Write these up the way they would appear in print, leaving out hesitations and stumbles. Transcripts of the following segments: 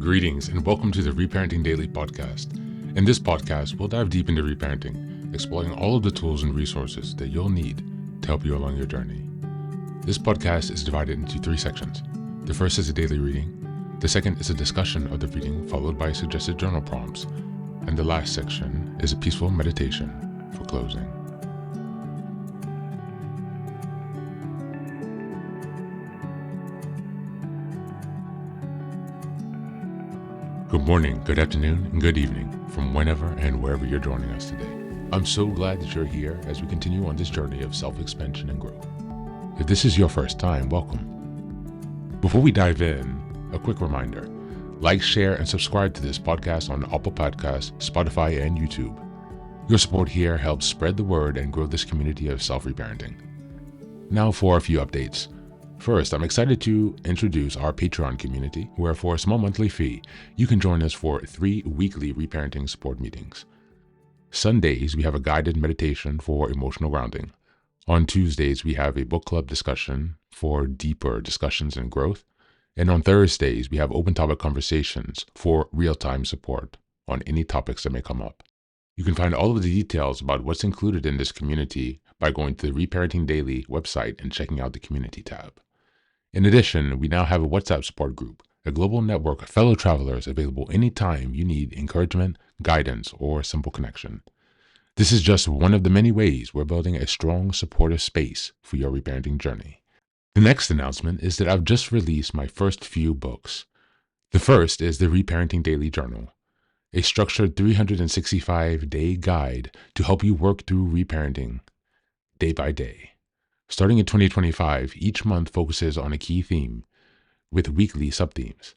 Greetings and welcome to the Reparenting Daily podcast. In this podcast, we'll dive deep into reparenting, exploring all of the tools and resources that you'll need to help you along your journey. This podcast is divided into 3 sections. The first is a daily reading. The second is a discussion of the reading followed by suggested journal prompts. And the last section is a peaceful meditation for closing. Good morning, good afternoon, and good evening from whenever and wherever you're joining us today. I'm so glad that you're here as we continue on this journey of self-expansion and growth. If this is your first time, welcome. Before we dive in, a quick reminder. Like, share, and subscribe to this podcast on Apple Podcasts, Spotify, and YouTube. Your support here helps spread the word and grow this community of self-reparenting. Now for a few updates. First, I'm excited to introduce our Patreon community, where for a small monthly fee, you can join us for 3 weekly reparenting support meetings. Sundays, we have a guided meditation for emotional grounding. On Tuesdays, we have a book club discussion for deeper discussions and growth. And on Thursdays, we have open topic conversations for real-time support on any topics that may come up. You can find all of the details about what's included in this community by going to the Reparenting Daily website and checking out the community tab. In addition, we now have a WhatsApp support group, a global network of fellow travelers available anytime you need encouragement, guidance, or a simple connection. This is just one of the many ways we're building a strong, supportive space for your reparenting journey. The next announcement is that I've just released my first few books. The first is the Reparenting Daily Journal, a structured 365-day guide to help you work through reparenting day by day. Starting in 2025, each month focuses on a key theme with weekly sub-themes.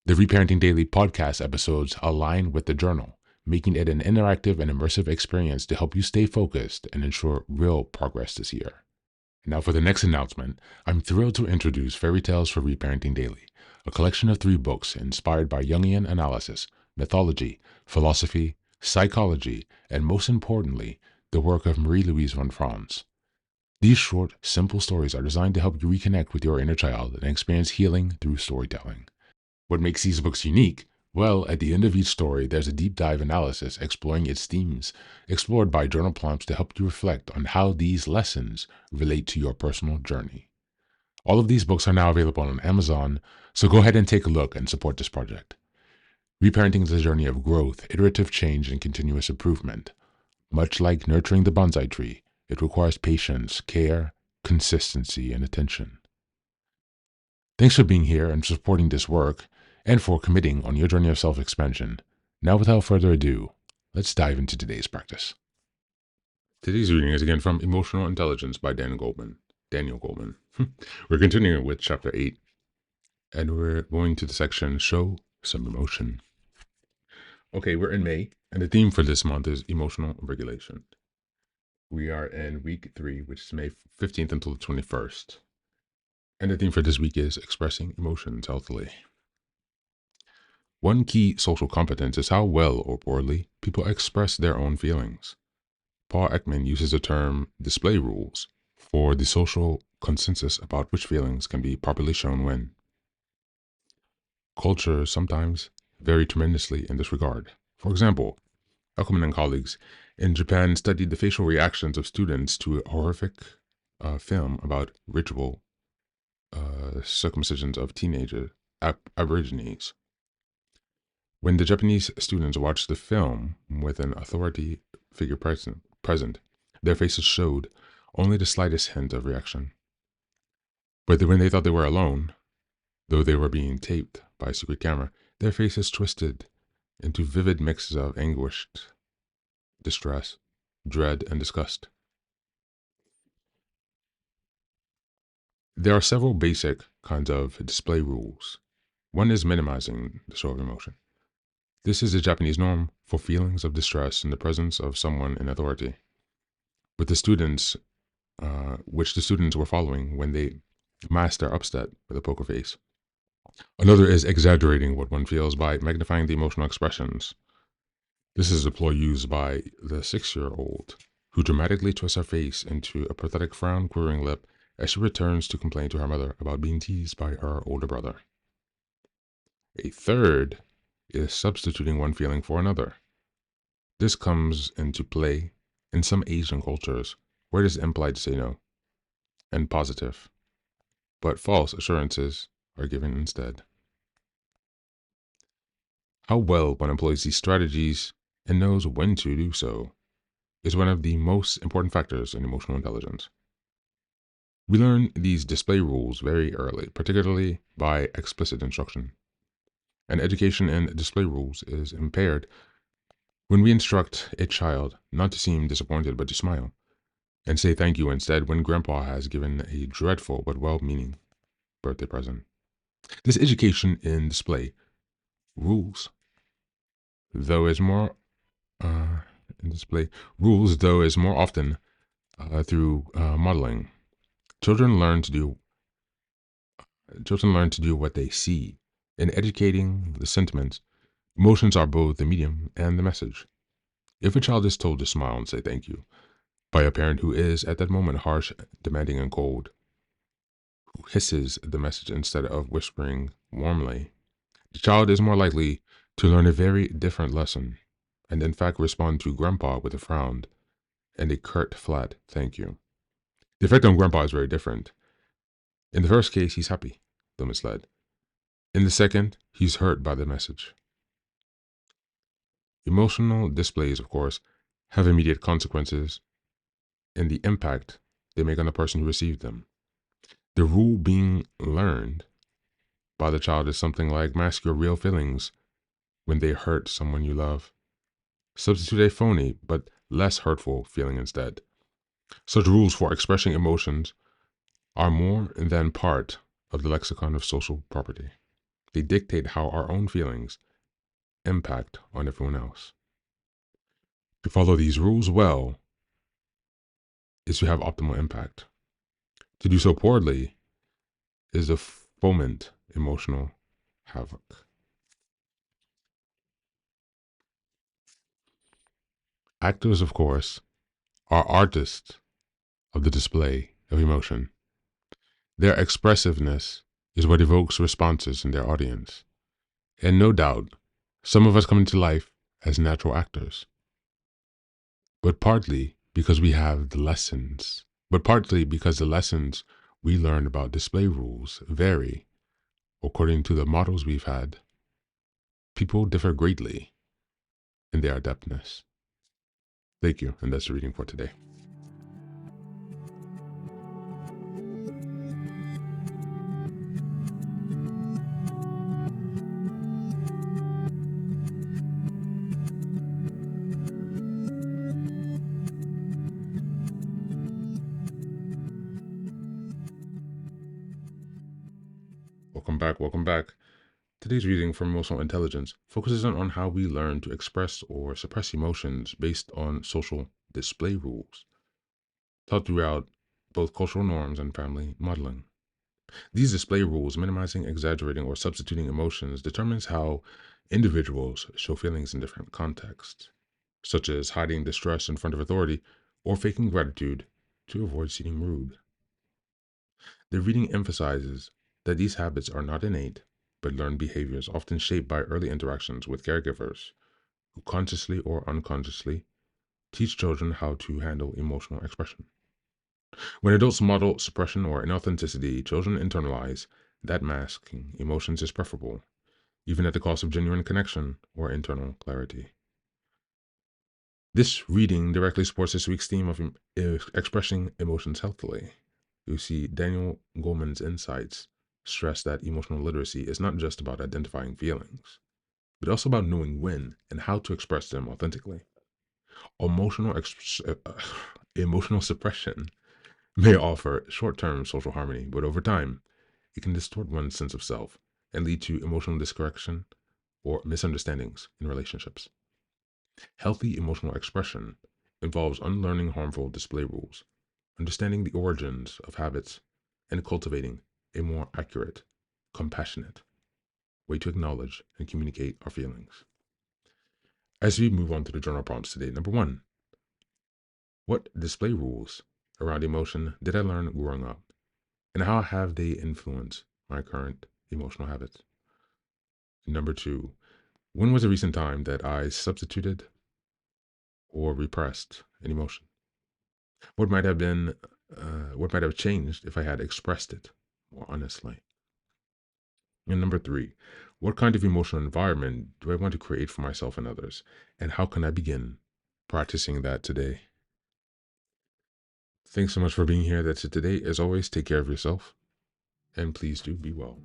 The Reparenting Daily podcast episodes align with the journal, making it an interactive and immersive experience to help you stay focused and ensure real progress this year. Now for the next announcement, I'm thrilled to introduce Fairy Tales for Reparenting Daily, a collection of 3 books inspired by Jungian analysis, mythology, philosophy, psychology, and most importantly, the work of Marie-Louise von Franz. These short, simple stories are designed to help you reconnect with your inner child and experience healing through storytelling. What makes these books unique? Well, at the end of each story, there's a deep dive analysis exploring its themes, explored by journal prompts to help you reflect on how these lessons relate to your personal journey. All of these books are now available on Amazon, so go ahead and take a look and support this project. Reparenting is a journey of growth, iterative change, and continuous improvement. Much like nurturing the bonsai tree, it requires patience, care, consistency, and attention. Thanks for being here and supporting this work, and for committing on your journey of self-expansion. Now, without further ado, let's dive into today's practice. Today's reading is again from Emotional Intelligence by Daniel Goleman. We're continuing with chapter 8, and we're going to the section Show Some Emotion. Okay, we're in May, and the theme for this month is emotional regulation. We are in week 3, which is May 15th until the 21st. And the theme for this week is expressing emotions healthily. One key social competence is how well or poorly people express their own feelings. Paul Ekman uses the term display rules for the social consensus about which feelings can be properly shown when. Cultures sometimes vary tremendously in this regard. For example, Ekman and colleagues in Japan studied the facial reactions of students to a horrific film about ritual circumcisions of teenager Aborigines. When the Japanese students watched the film with an authority figure present, their faces showed only the slightest hint of reaction. But when they thought they were alone, though they were being taped by a secret camera, their faces twisted into vivid mixes of anguished distress, dread, and disgust. There are several basic kinds of display rules. One is minimizing the show of emotion. This is the Japanese norm for feelings of distress in the presence of someone in authority, with the students, which the students were following when they masked their upset with a poker face. Another is exaggerating what one feels by magnifying the emotional expressions. This is a ploy used by the 6-year-old, who dramatically twists her face into a pathetic frown, quivering lip, as she returns to complain to her mother about being teased by her older brother. A third is substituting one feeling for another. This comes into play in some Asian cultures where it is implied to say no and positive, but false assurances are given instead. How well one employs these strategies and knows when to do so is one of the most important factors in emotional intelligence. We learn these display rules very early, particularly by explicit instruction. And education in display rules is impaired when we instruct a child not to seem disappointed but to smile and say thank you instead when grandpa has given a dreadful but well-meaning birthday present. This education in display rules, though, is more uh, in display rules, though, is more often through modeling. Children learn to do what they see. In educating the sentiments, emotions are both the medium and the message. If a child is told to smile and say thank you by a parent who is at that moment harsh, demanding, and cold, who hisses the message instead of whispering warmly, the child is more likely to learn a very different lesson and in fact respond to grandpa with a frown and a curt, flat thank you. The effect on grandpa is very different. In the first case, he's happy, though misled. In the second, he's hurt by the message. Emotional displays, of course, have immediate consequences in the impact they make on the person who received them. The rule being learned by the child is something like mask your real feelings when they hurt someone you love. Substitute a phony but less hurtful feeling instead. Such rules for expressing emotions are more than part of the lexicon of social property. They dictate how our own feelings impact on everyone else. To follow these rules well is to have optimal impact. To do so poorly is to foment emotional havoc. Actors, of course, are artists of the display of emotion. Their expressiveness is what evokes responses in their audience. And no doubt, some of us come into life as natural actors, but partly because we have the lessons, but partly because the lessons we learn about display rules vary according to the models we've had. People differ greatly in their adeptness. Thank you, and that's the reading for today. Welcome back, welcome back. Today's reading from Emotional Intelligence focuses on how we learn to express or suppress emotions based on social display rules taught throughout both cultural norms and family modeling. These display rules, minimizing, exaggerating, or substituting emotions, determines how individuals show feelings in different contexts, such as hiding distress in front of authority or faking gratitude to avoid seeming rude. The reading emphasizes that these habits are not innate, but learned behaviors often shaped by early interactions with caregivers who consciously or unconsciously teach children how to handle emotional expression. When adults model suppression or inauthenticity, children internalize that masking emotions is preferable, even at the cost of genuine connection or internal clarity. This reading directly supports this week's theme of expressing emotions healthily. You see, Daniel Goleman's insights stress that emotional literacy is not just about identifying feelings, but also about knowing when and how to express them authentically. Emotional suppression may offer short-term social harmony, but over time, it can distort one's sense of self and lead to emotional discorrection or misunderstandings in relationships. Healthy emotional expression involves unlearning harmful display rules, understanding the origins of habits, and cultivating a more accurate, compassionate way to acknowledge and communicate our feelings. As we move on to the journal prompts today, number 1, what display rules around emotion did I learn growing up, and how have they influenced my current emotional habits? Number two, when was a recent time that I substituted or repressed an emotion? What might have been, what might have changed if I had expressed it more honestly? And number three, what kind of emotional environment do I want to create for myself and others? And how can I begin practicing that today? Thanks so much for being here. That's it today. As always, take care of yourself and please do be well.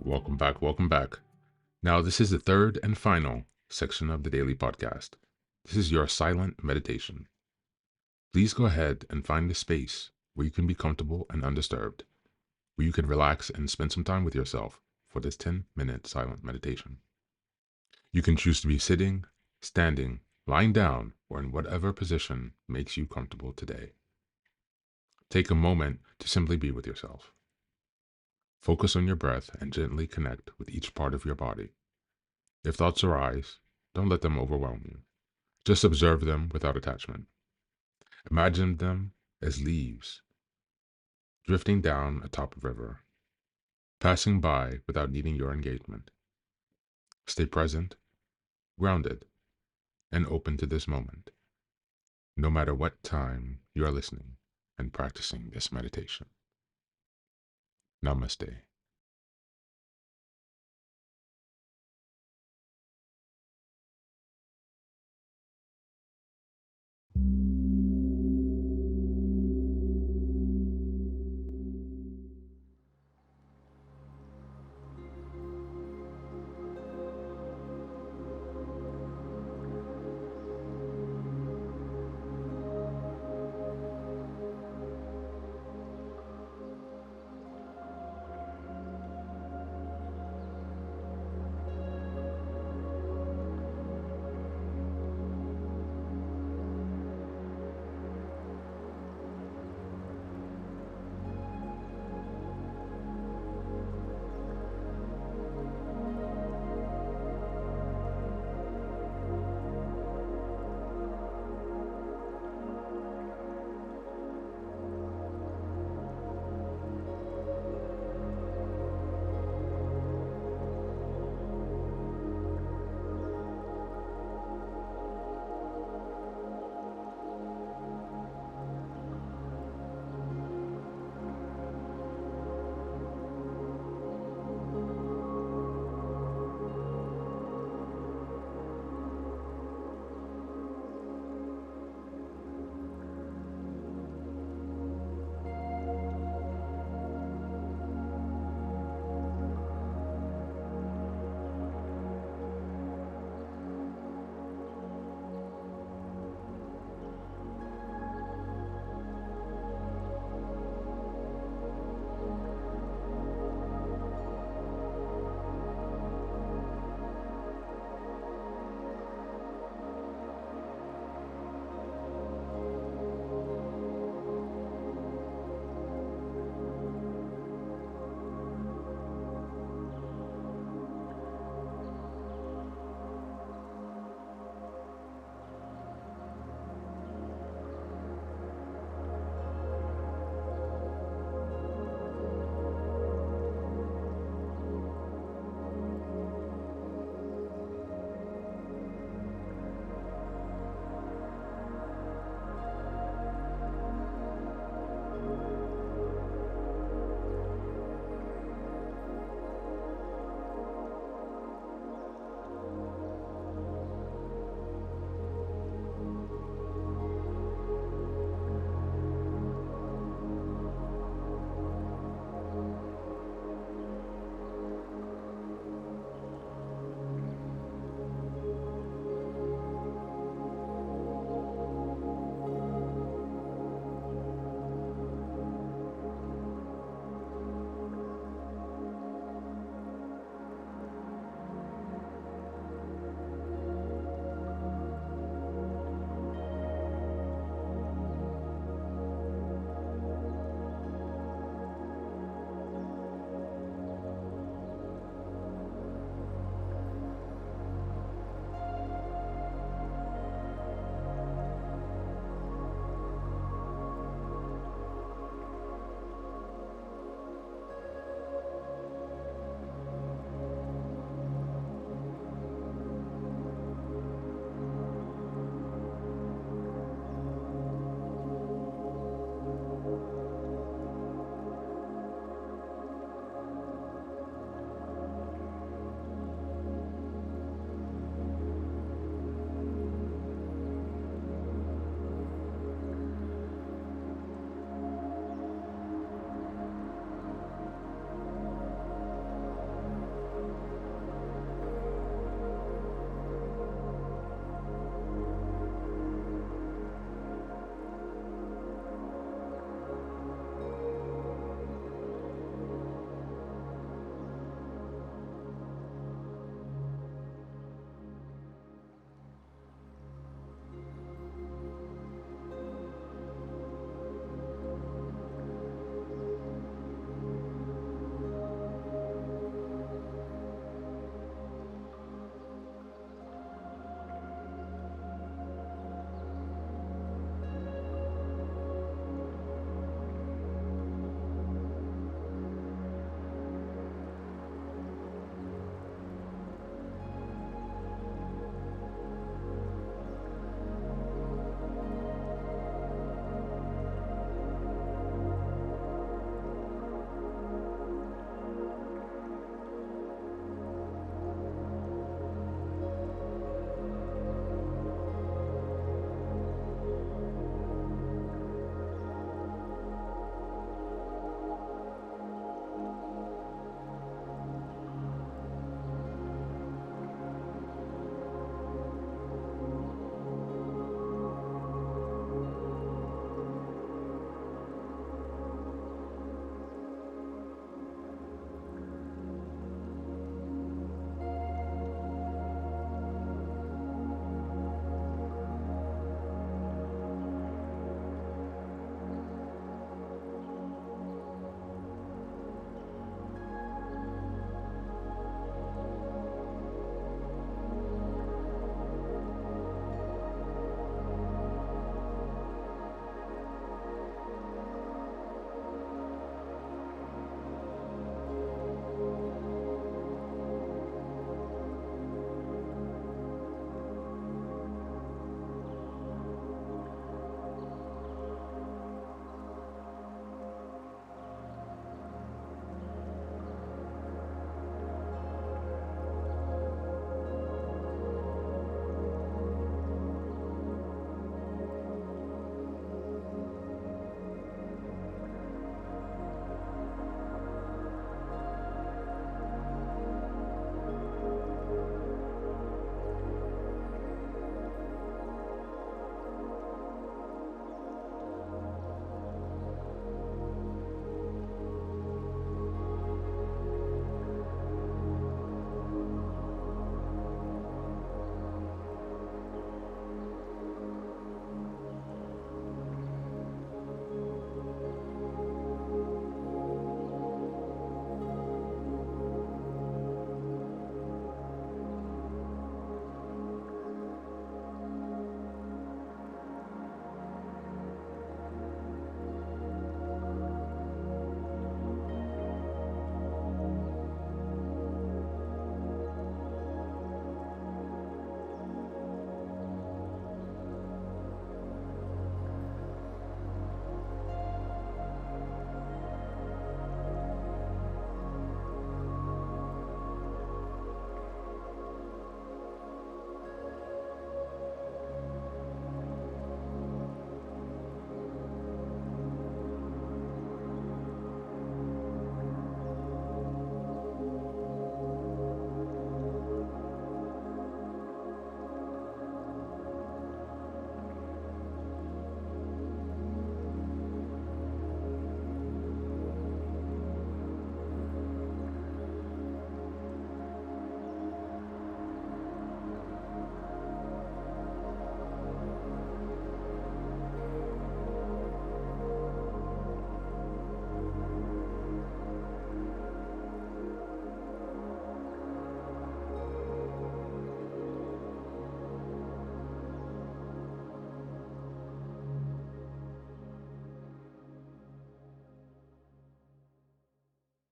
Welcome back. Welcome back. Now, this is the third and final section of the daily podcast. This is your silent meditation. Please go ahead and find a space where you can be comfortable and undisturbed, where you can relax and spend some time with yourself for this 10-minute silent meditation. You can choose to be sitting, standing, lying down, or in whatever position makes you comfortable today. Take a moment to simply be with yourself. Focus on your breath and gently connect with each part of your body. If thoughts arise, don't let them overwhelm you. Just observe them without attachment. Imagine them as leaves drifting down atop a river, passing by without needing your engagement. Stay present, grounded, and open to this moment, no matter what time you are listening and practicing this meditation. Namaste.